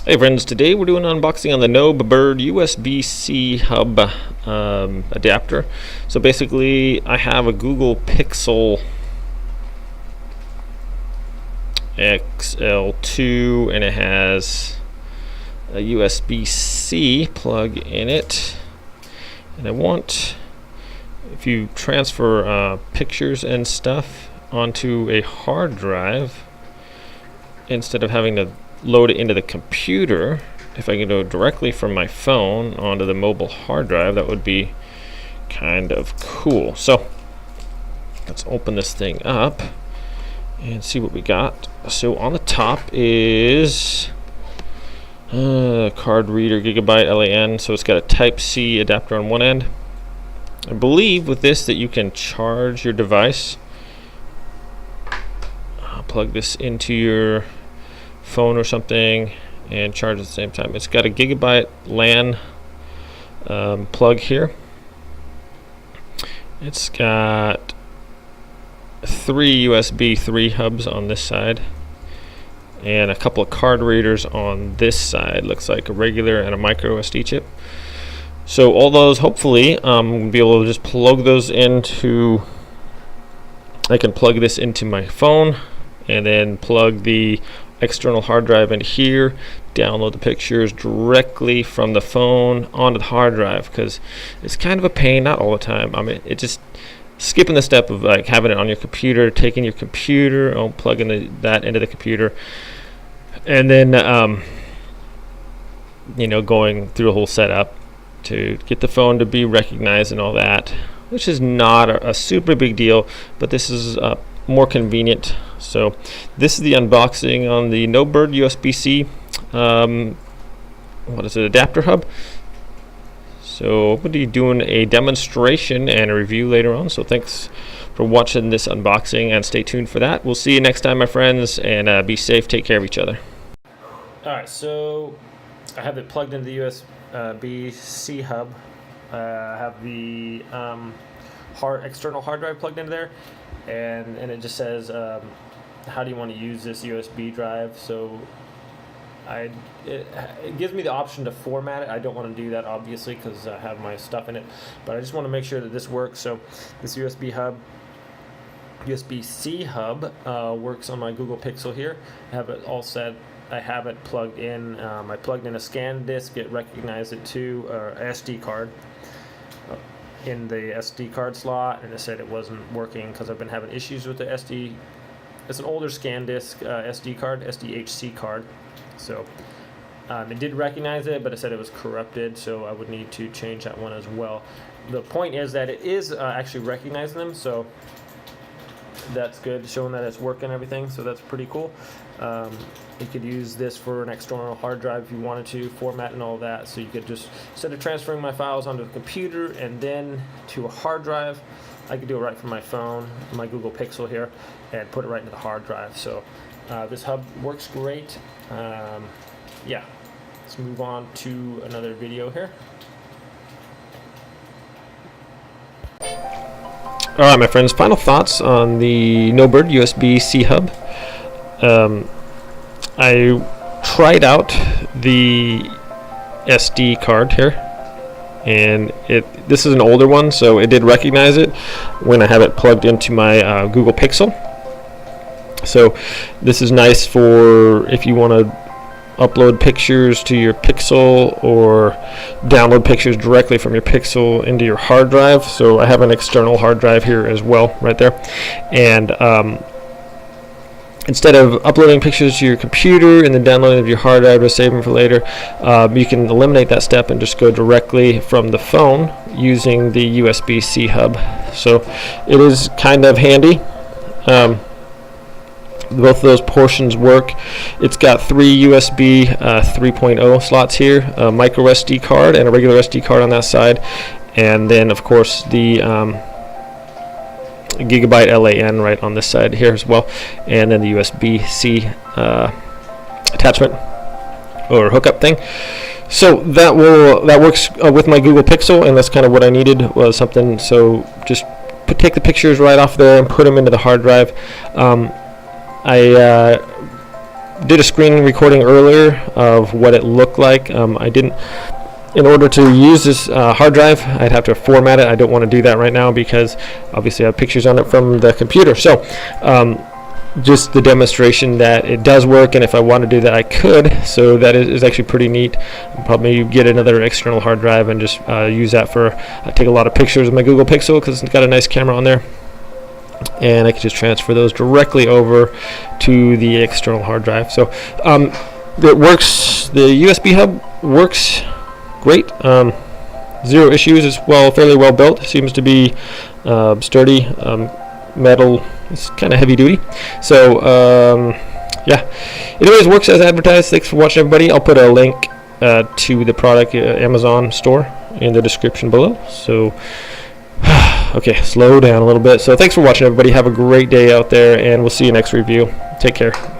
Hey friends, today we're doing an unboxing on the Nobebird USB-C hub adapter. So basically I have a Google Pixel XL2 and it has a USB-C plug in it, and I want, if you transfer pictures and stuff onto a hard drive instead of having to load it into the computer, if I can go directly from my phone onto the mobile hard drive, that would be kind of cool. So let's open this thing up and see what we got. So on the top is card reader, gigabyte LAN, so it's got a Type-C adapter on one end. I believe with this that you can charge your device. I'll plug this into your phone or something and charge at the same time. It's got a gigabyte LAN plug here. It's got 3 USB 3 hubs on this side and a couple of card readers on this side. Looks like a regular and a micro SD chip. So all those, hopefully we'll be able to just plug those into, I can plug this into my phone and then plug the external hard drive into here, download the pictures directly from the phone onto the hard drive, because it's kind of a pain, not all the time. I mean, it just skipping the step of like having it on your computer, taking your computer, plugging that into the computer, and then going through a whole setup to get the phone to be recognized and all that, which is not a super big deal, but this is more convenient. So this is the unboxing on the Nobebird USB-C adapter hub. So we'll be doing a demonstration and a review later on, so thanks for watching this unboxing and stay tuned for that. We'll see you next time, my friends, and be safe, take care of each other. Alright, so I have it plugged into the USB-C hub. I have the external hard drive plugged into there, and it just says how do you want to use this USB drive. So it gives me the option to format it. I don't want to do that obviously because I have my stuff in it, but I just want to make sure that this works. So this USB-C hub works on my Google Pixel here. I have it all set. I have it plugged in. I plugged in a scan disk. It recognized it to SD card in the SD card slot, and it said it wasn't working because I've been having issues with the SD. It's an older scan disk SD card, SDHC card. So it did recognize it, but it said it was corrupted, so I would need to change that one as well. The point is that it is actually recognizing them, so that's good, showing that it's working and everything, so that's pretty cool. You could use this for an external hard drive if you wanted to, format and all that, so you could just, instead of transferring my files onto the computer and then to a hard drive, I could do it right from my phone, my Google Pixel here, and put it right into the hard drive. So this hub works great. Yeah, let's move on to another video here. Alright, my friends, final thoughts on the Nobebird USB-C hub. I tried out the SD card here, and this is an older one, so it did recognize it when I have it plugged into my Google Pixel. So this is nice for if you want to upload pictures to your Pixel or download pictures directly from your Pixel into your hard drive. So I have an external hard drive here as well, right there, and instead of uploading pictures to your computer and then downloading to your hard drive to save them for later, you can eliminate that step and just go directly from the phone using the USB-C hub. So it is kind of handy. Both of those portions work. It's got 3 USB 3.0 slots here, a micro SD card and a regular SD card on that side, and then of course the gigabyte LAN right on this side here as well, and then the USB-C attachment or hookup thing. So that works with my Google Pixel, and that's kind of what I needed, was something. So just take the pictures right off there and put them into the hard drive. I did a screen recording earlier of what it looked like. I didn't. In order to use this hard drive, I'd have to format it. I don't want to do that right now because obviously I have pictures on it from the computer. So just the demonstration that it does work, and if I want to do that, I could. So that is actually pretty neat. I'll probably get another external hard drive and just use that for take a lot of pictures of my Google Pixel because it's got a nice camera on there. And I can just transfer those directly over to the external hard drive. So it works. The USB hub works great. Zero issues. It's fairly well built. Seems to be sturdy. Metal. It's kind of heavy duty. So yeah. Anyways, works as advertised. Thanks for watching, everybody. I'll put a link to the product Amazon store in the description below. So okay, slow down a little bit. So thanks for watching, everybody. Have a great day out there, and we'll see you next review. Take care.